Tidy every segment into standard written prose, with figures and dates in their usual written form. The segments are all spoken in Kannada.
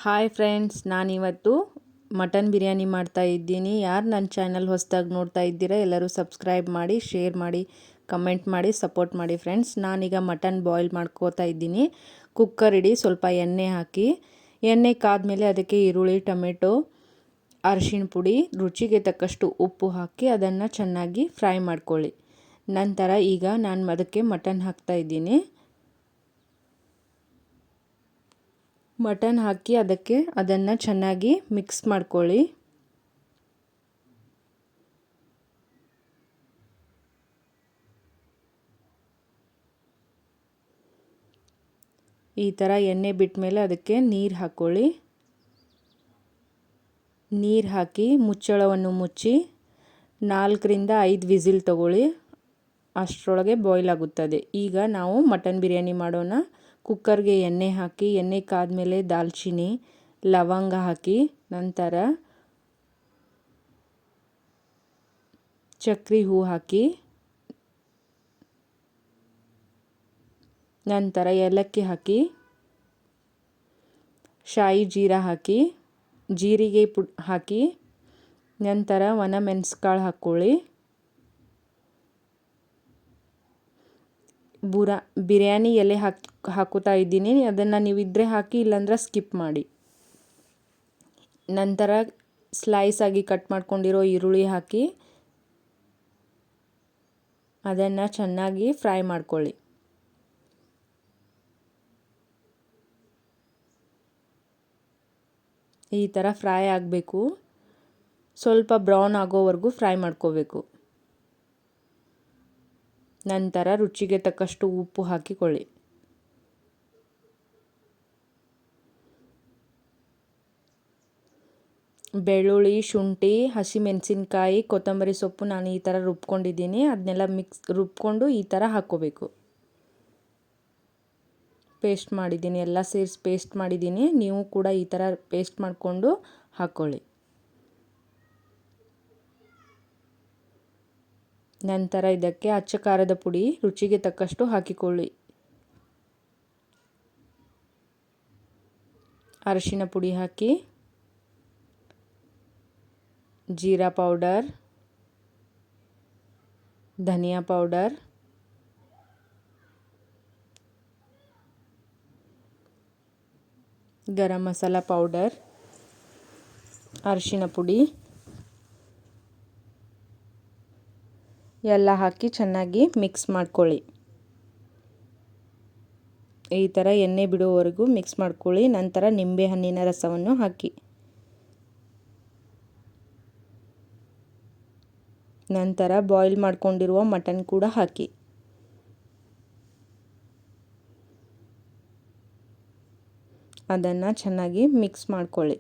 ಹಾಯ್ ಫ್ರೆಂಡ್ಸ್, ನಾನಿವತ್ತು ಮಟನ್ ಬಿರಿಯಾನಿ ಮಾಡ್ತಾ ಇದ್ದೀನಿ. ಯಾರು ನನ್ನ ಚಾನಲ್ ಹೊಸದಾಗಿ ನೋಡ್ತಾ ಇದ್ದೀರಾ ಎಲ್ಲರೂ ಸಬ್ಸ್ಕ್ರೈಬ್ ಮಾಡಿ, ಶೇರ್ ಮಾಡಿ, ಕಮೆಂಟ್ ಮಾಡಿ, ಸಪೋರ್ಟ್ ಮಾಡಿ ಫ್ರೆಂಡ್ಸ್. ನಾನೀಗ ಮಟನ್ ಬಾಯ್ಲ್ ಮಾಡ್ಕೋತಾ ಇದ್ದೀನಿ. ಕುಕ್ಕರ್ ಇಡಿ, ಸ್ವಲ್ಪ ಎಣ್ಣೆ ಹಾಕಿ, ಎಣ್ಣೆ ಕಾದ್ಮೇಲೆ ಅದಕ್ಕೆ ಈರುಳ್ಳಿ, ಟೊಮೆಟೊ, ಅರಿಶಿಣ ಪುಡಿ, ರುಚಿಗೆ ತಕ್ಕಷ್ಟು ಉಪ್ಪು ಹಾಕಿ ಅದನ್ನು ಚೆನ್ನಾಗಿ ಫ್ರೈ ಮಾಡ್ಕೊಳ್ಳಿ. ನಂತರ ಈಗ ನಾನು ಅದಕ್ಕೆ ಮಟನ್ ಹಾಕ್ತಾ ಇದ್ದೀನಿ. ಮಟನ್ ಹಾಕಿ ಅದನ್ನು ಚೆನ್ನಾಗಿ ಮಿಕ್ಸ್ ಮಾಡ್ಕೊಳ್ಳಿ. ಈ ಥರ ಎಣ್ಣೆ ಬಿಟ್ಟ ಮೇಲೆ ಅದಕ್ಕೆ ನೀರು ಹಾಕ್ಕೊಳ್ಳಿ. ನೀರು ಹಾಕಿ ಮುಚ್ಚಳವನ್ನು ಮುಚ್ಚಿ 4ರಿಂದ 5 ವಿಸಿಲ್ ತಗೊಳ್ಳಿ. ಅಷ್ಟರೊಳಗೆ ಬಾಯ್ಲ್ ಆಗುತ್ತದೆ. ಈಗ ನಾವು ಮಟನ್ ಬಿರಿಯಾನಿ ಮಾಡೋಣ. ಕುಕ್ಕರ್ಗೆ ಎಣ್ಣೆ ಹಾಕಿ, ಎಣ್ಣೆ ಕಾದ್ಮೇಲೆ ದಾಲ್ಚಿನ್ನಿ, ಲವಂಗ ಹಾಕಿ, ನಂತರ ಚಕ್ರಿ ಹೂ ಹಾಕಿ, ನಂತರ ಏಲಕ್ಕಿ ಹಾಕಿ, ಶಾಯಿ ಜೀರಾ ಹಾಕಿ, ಜೀರಿಗೆ ಹಾಕಿ, ನಂತರ ಒಣ ಮೆಣಸುಕಾಳು ಹಾಕ್ಕೊಳ್ಳಿ. ಬಿರಿಯಾನಿ ಎಲೆ ಹಾಕುತ್ತಾ ಇದ್ದೀನಿ. ಅದನ್ನು ನೀವಿದ್ದರೆ ಹಾಕಿ, ಇಲ್ಲಾಂದ್ರೆ ಸ್ಕಿಪ್ ಮಾಡಿ. ನಂತರ ಸ್ಲೈಸ್ ಆಗಿ ಕಟ್ ಮಾಡ್ಕೊಂಡಿರೋ ಈರುಳ್ಳಿ ಹಾಕಿ ಅದನ್ನು ಚೆನ್ನಾಗಿ ಫ್ರೈ ಮಾಡ್ಕೊಳ್ಳಿ. ಈ ಥರ ಫ್ರೈ ಆಗಬೇಕು. ಸ್ವಲ್ಪ ಬ್ರೌನ್ ಆಗೋವರೆಗೂ ಫ್ರೈ ಮಾಡ್ಕೋಬೇಕು. ನಂತರ ರುಚಿಗೆ ತಕ್ಕಷ್ಟು ಉಪ್ಪು ಹಾಕಿಕೊಳ್ಳಿ. ಬೆಳ್ಳುಳ್ಳಿ, ಶುಂಠಿ, ಹಸಿಮೆಣಸಿನ್ಕಾಯಿ, ಕೊತ್ತಂಬರಿ ಸೊಪ್ಪು ನಾನು ಈ ಥರ ರುಬ್ಕೊಂಡಿದ್ದೀನಿ. ಅದನ್ನೆಲ್ಲ ರುಬ್ಕೊಂಡು ಈ ಥರ ಹಾಕ್ಕೋಬೇಕು. ಪೇಸ್ಟ್ ಮಾಡಿದ್ದೀನಿ, ಎಲ್ಲ ಸೇರಿಸಿ ಪೇಸ್ಟ್ ಮಾಡಿದ್ದೀನಿ. ನೀವು ಕೂಡ ಈ ಥರ ಪೇಸ್ಟ್ ಮಾಡಿಕೊಂಡು ಹಾಕ್ಕೊಳ್ಳಿ. ನಂತರ ಇದಕ್ಕೆ ಅಚ್ಚ ಖಾರದ ಪುಡಿ ರುಚಿಗೆ ತಕ್ಕಷ್ಟು ಹಾಕಿಕೊಳ್ಳಿ. ಅರಿಶಿಣ ಪುಡಿ ಹಾಕಿ, ಜೀರಾ ಪೌಡರ್, ಧನಿಯಾ ಪೌಡರ್, ಗರಂ ಮಸಾಲ ಪೌಡರ್, ಅರಿಶಿಣ ಪುಡಿ ಎಲ್ಲ ಹಾಕಿ ಚೆನ್ನಾಗಿ ಮಿಕ್ಸ್ ಮಾಡ್ಕೊಳ್ಳಿ. ಈ ಥರ ಎಣ್ಣೆ ಬಿಡುವವರೆಗೂ ಮಿಕ್ಸ್ ಮಾಡ್ಕೊಳ್ಳಿ. ನಂತರ ನಿಂಬೆ ಹಣ್ಣಿನ ರಸವನ್ನು ಹಾಕಿ, ನಂತರ ಬಾಯ್ಲ್ ಮಾಡ್ಕೊಂಡಿರುವ ಮಟನ್ ಕೂಡ ಹಾಕಿ, ಅದನ್ನು ಚೆನ್ನಾಗಿ ಮಿಕ್ಸ್ ಮಾಡ್ಕೊಳ್ಳಿ.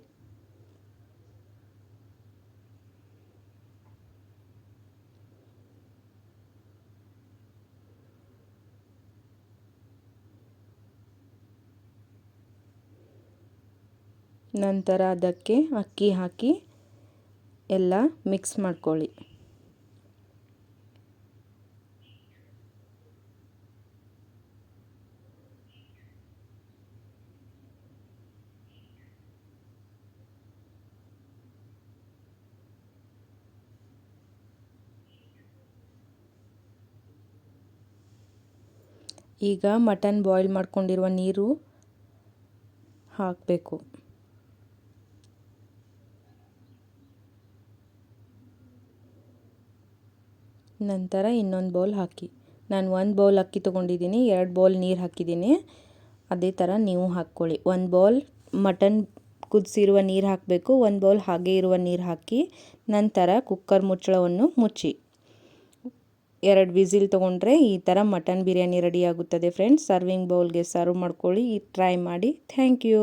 ನಂತರ ಅದಕ್ಕೆ ಅಕ್ಕಿ ಹಾಕಿ ಎಲ್ಲ ಮಿಕ್ಸ್ ಮಾಡ್ಕೊಳ್ಳಿ. ಈಗ ಮಟನ್ ಬಾಯ್ಲ್ ಮಾಡ್ಕೊಂಡಿರುವ ನೀರು ಹಾಕಬೇಕು. ನಂತರ ಇನ್ನೊಂದು ಬೌಲ್ ಹಾಕಿ. ನಾನು 1 ಬೌಲ್ ಅಕ್ಕಿ ತೊಗೊಂಡಿದ್ದೀನಿ, 2 ಬೌಲ್ ನೀರು ಹಾಕಿದ್ದೀನಿ. ಅದೇ ಥರ ನೀವು ಹಾಕ್ಕೊಳ್ಳಿ. 1 ಬೌಲ್ ಮಟನ್ ಕುದಿಸಿರುವ ನೀರು ಹಾಕಬೇಕು, 1 ಬೌಲ್ ಹಾಗೆ ಇರುವ ನೀರು ಹಾಕಿ, ನಂತರ ಕುಕ್ಕರ್ ಮುಚ್ಚಳವನ್ನು ಮುಚ್ಚಿ 2 ವಿಸಿಲ್ ತೊಗೊಂಡ್ರೆ ಈ ಥರ ಮಟನ್ ಬಿರಿಯಾನಿ ರೆಡಿ ಆಗುತ್ತದೆ ಫ್ರೆಂಡ್ಸ್. ಸರ್ವಿಂಗ್ ಬೌಲ್ಗೆ ಸರ್ವ್ ಮಾಡ್ಕೊಳ್ಳಿ. ಟ್ರೈ ಮಾಡಿ. Thank you.